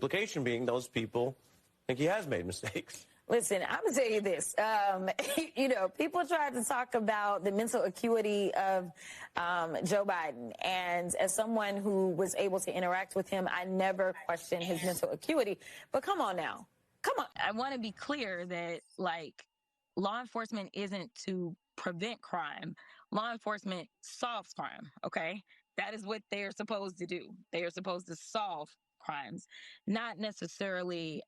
implication being those people think he has made mistakes. Listen, I'm going to tell you this. People tried to talk about the mental acuity of Joe Biden. And as someone who was able to interact with him, I never questioned his mental acuity. But come on now. Come on. I want to be clear that, law enforcement isn't to prevent crime. Law enforcement solves crime, okay? That is what they're supposed to do. They are supposed to solve crimes, not necessarily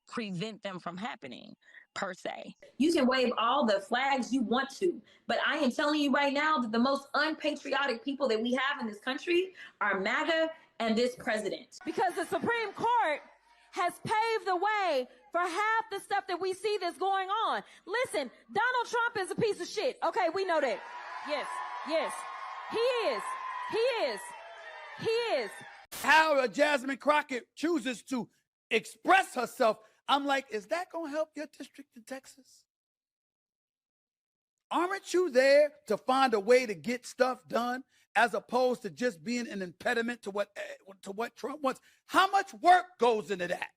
prevent them from happening, per se. You can wave all the flags you want to, but I am telling you right now that the most unpatriotic people that we have in this country are MAGA and this president. Because the Supreme Court has paved the way for half the stuff that we see that's going on. Listen, Donald Trump is a piece of shit. Okay, we know that. Yes. He is. How Jasmine Crockett chooses to express herself, I'm like, is that going to help your district in Texas? Aren't you there to find a way to get stuff done as opposed to just being an impediment to what Trump wants? How much work goes into that?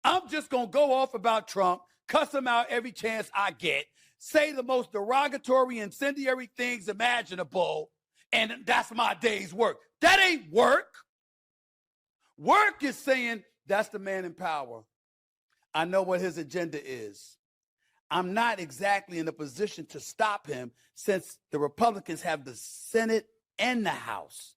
I'm just going to go off about Trump, cuss him out every chance I get, say the most derogatory, incendiary things imaginable, and that's my day's work. That ain't work. Work is saying that's the man in power. I know what his agenda is. I'm not exactly in a position to stop him since the Republicans have the Senate and the House.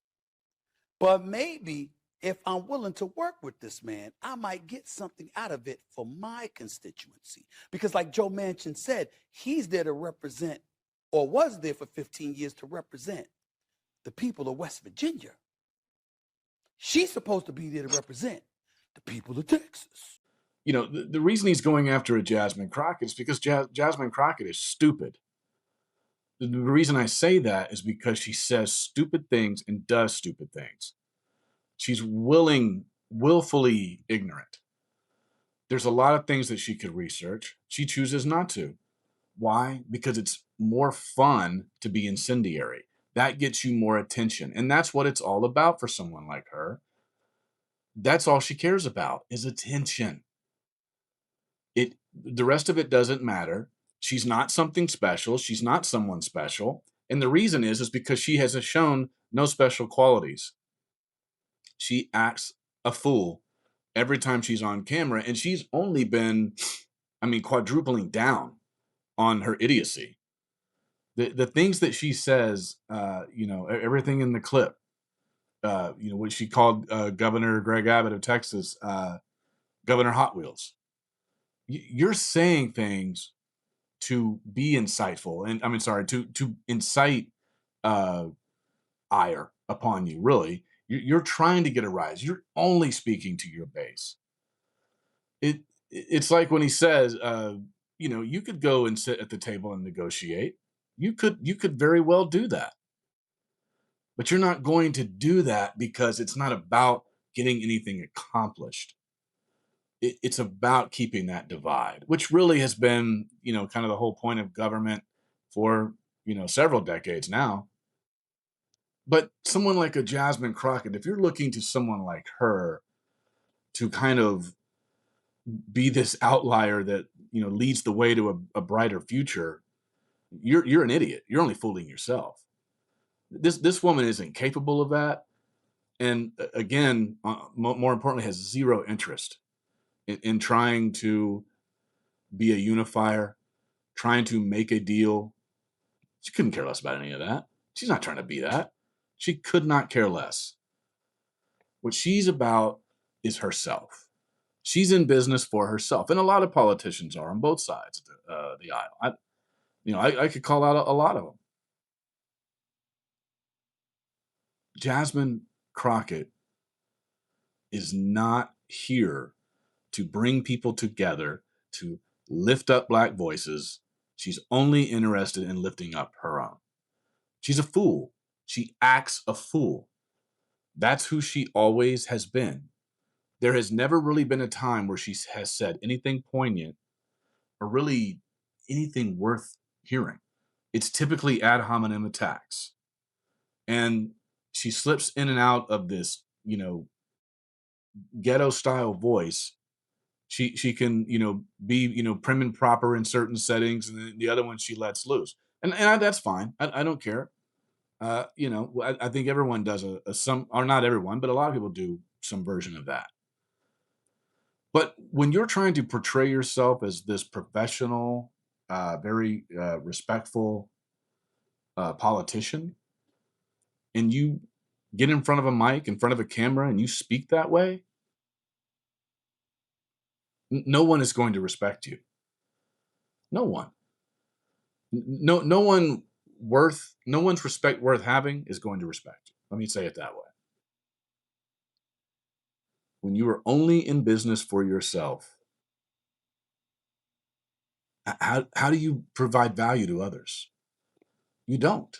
But maybe if I'm willing to work with this man, I might get something out of it for my constituency. Because like Joe Manchin said, he's there to represent, or was there for 15 years to represent, the people of West Virginia. She's supposed to be there to represent the people of Texas. You know, the reason he's going after a Jasmine Crockett is because Jasmine Crockett is stupid. The reason I say that is because she says stupid things and does stupid things. She's willfully ignorant. There's a lot of things that she could research. She chooses not to. Why? Because it's more fun to be incendiary. That gets you more attention. And that's what it's all about for someone like her. That's all she cares about is attention. The rest of it doesn't matter. She's not something special. She's not someone special. And the reason is because she has shown no special qualities. She acts a fool every time she's on camera. And she's only been, quadrupling down on her idiocy. The things that she says, everything in the clip, what she called Governor Greg Abbott of Texas, Governor Hot Wheels. You're saying things to be insightful, and to incite ire upon you. Really, you're trying to get a rise. You're only speaking to your base. It's like when he says, you could go and sit at the table and negotiate. You could very well do that, but you're not going to do that because it's not about getting anything accomplished. It's about keeping that divide, which really has been, kind of the whole point of government for, several decades now. But someone like a Jasmine Crockett, if you're looking to someone like her to kind of be this outlier that, leads the way to a brighter future, you're an idiot. You're only fooling yourself. This woman isn't capable of that. And again, more importantly, has zero interest in trying to be a unifier, trying to make a deal. She couldn't care less about any of that. She's not trying to be that. She could not care less. What she's about is herself. She's in business for herself. And a lot of politicians are on both sides of the aisle. I could call out a lot of them. Jasmine Crockett is not here to bring people together, to lift up Black voices. She's only interested in lifting up her own. She's a fool. She acts a fool. That's who she always has been. There has never really been a time where she has said anything poignant or really anything worth hearing. It's typically ad hominem attacks. And she slips in and out of this, ghetto style voice, she can, be, prim and proper in certain settings, and then the other one she lets loose. And that's fine. I don't care. I think everyone does some, or not everyone, but a lot of people do some version of that. But when you're trying to portray yourself as this professional, very respectful politician, and you get in front of a mic, in front of a camera, and you speak that way, no one is going to respect you. No one. No one's respect worth having is going to respect you. Let me say it that way. When you are only in business for yourself, how do you provide value to others? You don't.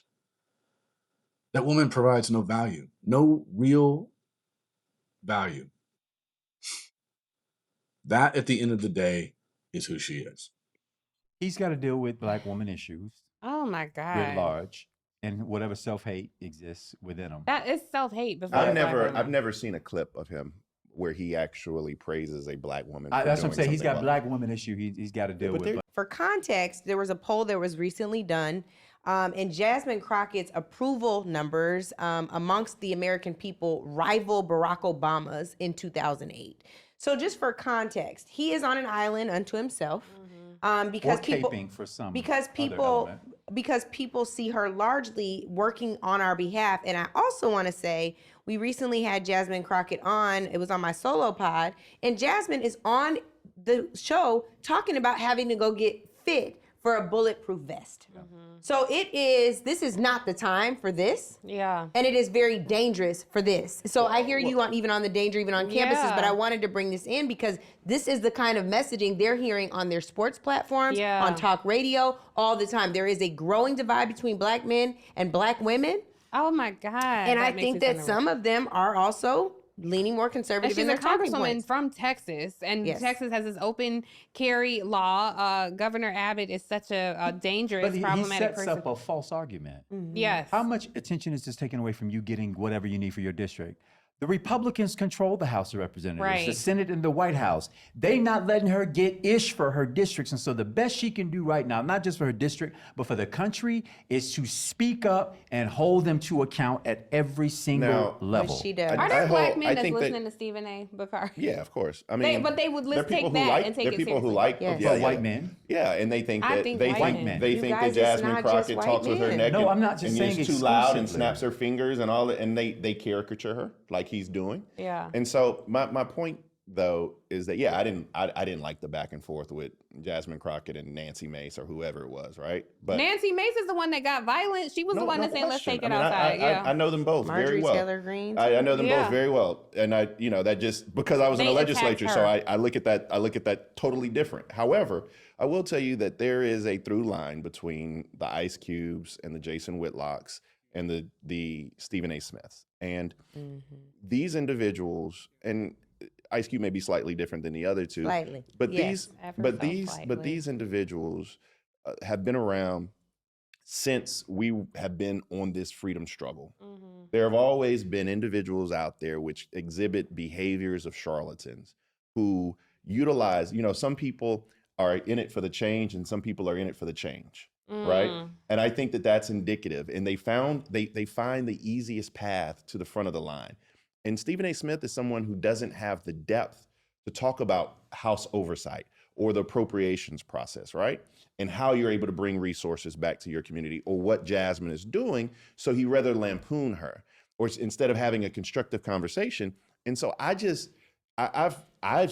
That woman provides no value, no real value. That, at the end of the day, is who she is. He's got to deal with Black woman issues Oh my writ God. large, and whatever self-hate exists within him. That is self-hate before I've a black woman. never seen a clip of him where he actually praises a Black woman. For That's what I'm doing saying. He's something got well. Black woman issue he's got to deal but with. there- But For context, there was a poll that was recently done, and Jasmine Crockett's approval numbers amongst the American people rival Barack Obama's in 2008. So just for context, he is on an island unto himself because or people caping for some because other people element. because people see her largely working on our behalf. And I also want to say we recently had Jasmine Crockett on. It was on my solo pod, and Jasmine is on the show talking about having to go get fit for a bulletproof vest. So this is not the time for this. Yeah. And it is very dangerous for this. So I hear you even on the danger, even on campuses, but I wanted to bring this in because this is the kind of messaging they're hearing on their sports platforms, on talk radio, all the time. There is a growing divide between Black men and Black women. Oh my God. And I think that some of them are also leaning more conservative in she's their a talking congresswoman points. from Texas, and Yes. Texas has this open carry law. Governor Abbott is such a dangerous, But he problematic sets person. up a false argument. Yes. How much attention is this taken away from you getting whatever you need for your district? The Republicans control the House of Representatives, Right. the Senate, and the White House. They not letting her get ish for her districts. And so the best she can do right now, not just for her district, but for the country, is to speak up and hold them to account at every single Now- level. Which she does. Are there Black men I that's think that- listening to Stephen A. Bakari? Yeah, of course. I mean, But they would there are take people who that like, and take there are it people who seriously. like, Yes. yeah, For white men. Yeah, and they think I that think they white think men. they You think guys, that it's Jasmine not Crockett just talks white with her men. neck No, I'm not just and saying is too loud and exclusively. snaps her fingers and all that, and they caricature her like he's doing. Yeah. And so my point though is that I didn't like the back and forth with Jasmine Crockett and Nancy Mace or whoever it was, right? But Nancy Mace is the one that got violent. She was the one that said, let's take it outside. I know them both very Marjorie well. Taylor Greene. I know them Yeah. both very well, and that just because I was in They the attacked legislature, so her. I look at that totally different. However, I will tell you that there is a through line between the Ice Cubes and the Jason Whitlocks and the Stephen A. Smiths, and these individuals, and Ice Cube may be slightly different than the other two, Slightly, but yes. these individuals have been around since we have been on this freedom struggle. There have always been individuals out there which exhibit behaviors of charlatans who utilize, some people are in it for the change and some people are in it for the change, right? And I think that that's indicative. And they find the easiest path to the front of the line. And Stephen A. Smith is someone who doesn't have the depth to talk about House oversight or the appropriations process, right? And how you're able to bring resources back to your community or what Jasmine is doing. So he rather lampoon her or instead of having a constructive conversation. And so I've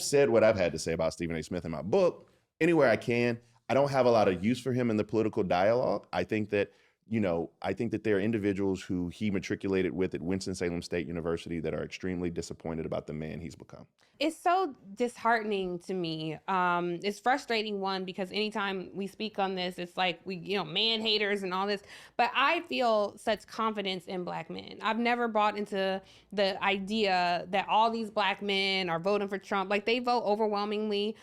said what I've had to say about Stephen A. Smith in my book anywhere I can. I don't have a lot of use for him in the political dialogue. I think that there are individuals who he matriculated with at Winston-Salem State University that are extremely disappointed about the man he's become. It's so disheartening to me. It's frustrating, one, because anytime we speak on this, it's like we, man haters and all this. But I feel such confidence in Black men. I've never bought into the idea that all these Black men are voting for Trump. Like, they vote overwhelmingly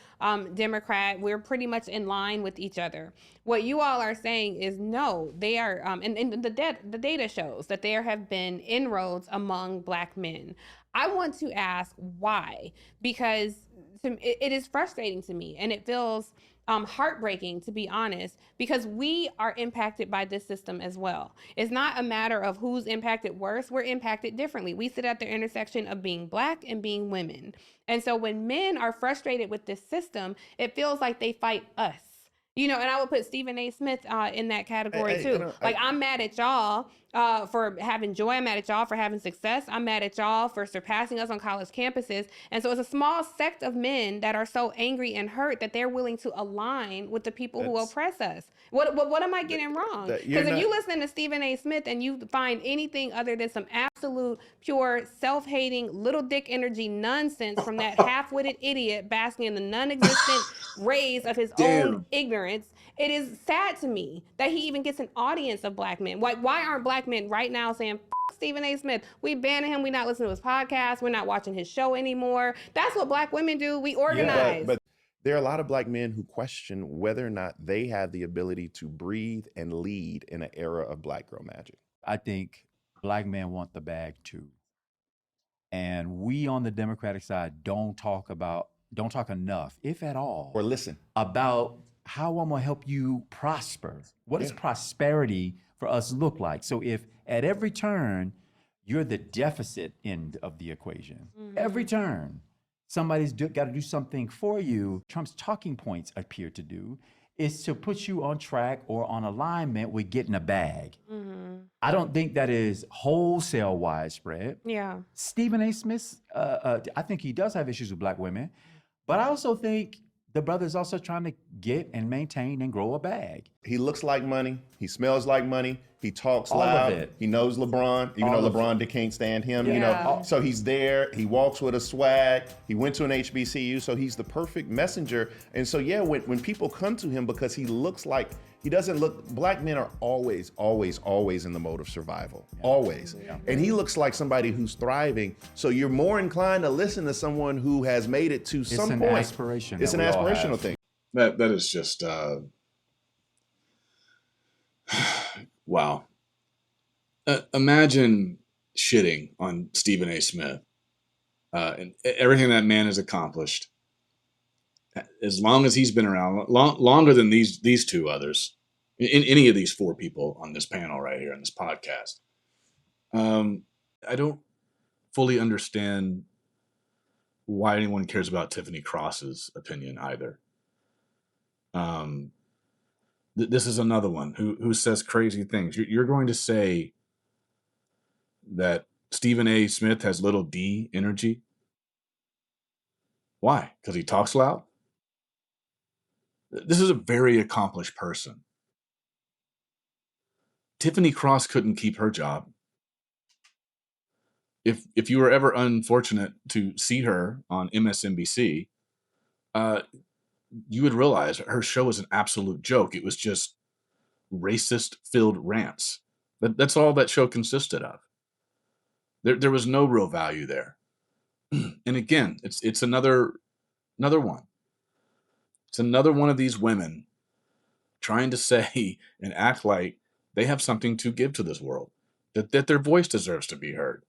Democrat. We're pretty much in line with each other. What you all are saying is no, they are, and the data shows that there have been inroads among Black men. I want to ask why, because it is frustrating to me, and it feels heartbreaking, to be honest, because we are impacted by this system as well. It's not a matter of who's impacted worse. We're impacted differently. We sit at the intersection of being Black and being women. And so when men are frustrated with this system, it feels like they fight us. You know, and I would put Stephen A. Smith in that category too. I'm mad at y'all for having joy. I'm mad at y'all for having success. I'm mad at y'all for surpassing us on college campuses. And so it's a small sect of men that are so angry and hurt that they're willing to align with the people who oppress us. What am I getting wrong? Because if you listen to Stephen A. Smith and you find anything other than some absolute pure self-hating little dick energy nonsense from that half-witted idiot basking in the non-existent rays of his own ignorance, it is sad to me that he even gets an audience of Black men. Why aren't Black men right now saying, F Stephen A. Smith, we banning him, we not listening to his podcast, we're not watching his show anymore? That's what Black women do. We organize. Yeah, but there are a lot of Black men who question whether or not they have the ability to breathe and lead in an era of Black girl magic. I think Black men want the bag too. And we on the Democratic side don't talk enough, if at all, or listen about how I'm gonna help you prosper. What does prosperity for us look like? So if at every turn you're the deficit end of the equation, every turn somebody's got to do something for you. Trump's talking points appear to do is to put you on track or on alignment with getting a bag. I don't think that is wholesale widespread. Yeah. Stephen A. Smith, I think he does have issues with Black women, but I also think the brother's also trying to get and maintain and grow a bag. He looks like money. He smells like money. He talks All loud. of it. He knows LeBron, even All though of LeBron can't stand him. You know, so he's there. He walks with a swag. He went to an HBCU, so he's the perfect messenger. And so when people come to him because he looks like he doesn't look. Black men are always in the mode of survival, always. Yeah. And he looks like somebody who's thriving. So you're more inclined to listen to someone who has made it to some point. It's an aspirational thing. That is just wow. Imagine shitting on Stephen A. Smith and everything that man has accomplished. As long as he's been around, longer than these two others, in any of these four people on this panel right here on this podcast. I don't fully understand why anyone cares about Tiffany Cross's opinion either. This is another one who says crazy things. You're going to say that Stephen A. Smith has little D energy? Why? Because he talks loud? This is a very accomplished person. Tiffany Cross couldn't keep her job. If you were ever unfortunate to see her on MSNBC, you would realize her show was an absolute joke. It was just racist-filled rants. That's all that show consisted of. There was no real value there. And again, it's another one. It's another one of these women trying to say and act like they have something to give to this world, that their voice deserves to be heard.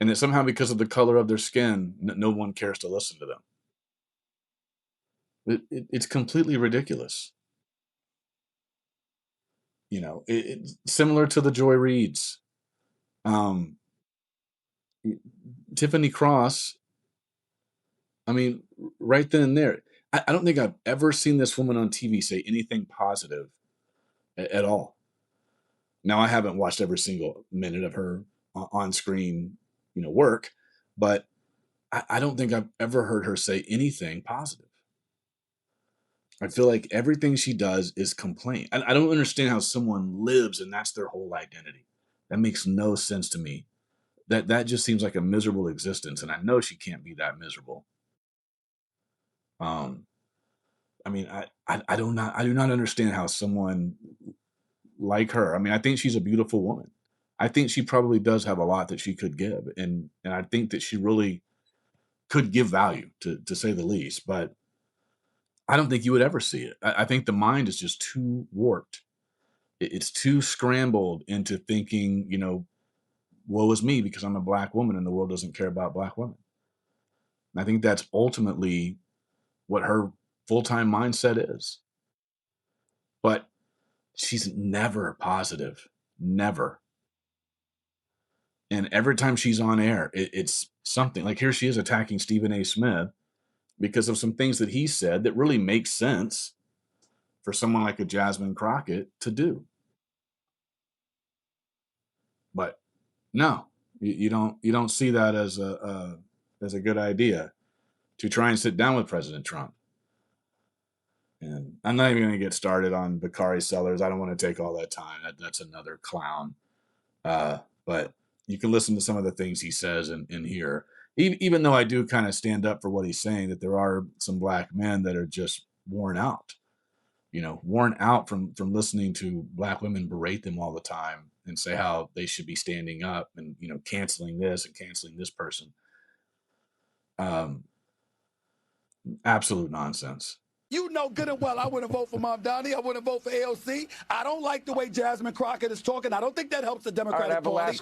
And that somehow because of the color of their skin, no one cares to listen to them. It's completely ridiculous. You know, it's similar to the Joy Reids. Tiffany Cross, I mean, right then and there, I don't think I've ever seen this woman on TV say anything positive at all. Now, I haven't watched every single minute of her on-screen, work, but I don't think I've ever heard her say anything positive. I feel like everything she does is complaint. I don't understand how someone lives and that's their whole identity. That makes no sense to me. That just seems like a miserable existence, and I know she can't be that miserable. I mean, I do not understand how someone like her. I mean, I think she's a beautiful woman. I think she probably does have a lot that she could give, and I think that she really could give value, to say the least. But I don't think you would ever see it. I think the mind is just too warped. It's too scrambled into thinking, woe is me because I'm a black woman and the world doesn't care about black women. And I think that's ultimately what her full-time mindset is. But she's never positive, never. And every time she's on air, it's something. Like here she is attacking Stephen A. Smith because of some things that he said that really make sense for someone like a Jasmine Crockett to do. But no, you don't see that as a good idea to try and sit down with President Trump. And I'm not even going to get started on Bakari Sellers. I don't want to take all that time. That's another clown. But you can listen to some of the things he says in here. Even though I do kind of stand up for what he's saying, that there are some black men that are just worn out. Worn out from listening to black women berate them all the time and say how they should be standing up and, canceling this and canceling this person. Absolute nonsense. You know good and well I wouldn't vote for Mom Donnie. I wouldn't vote for AOC. I don't like the way Jasmine Crockett is talking. I don't think that helps the Democratic Party.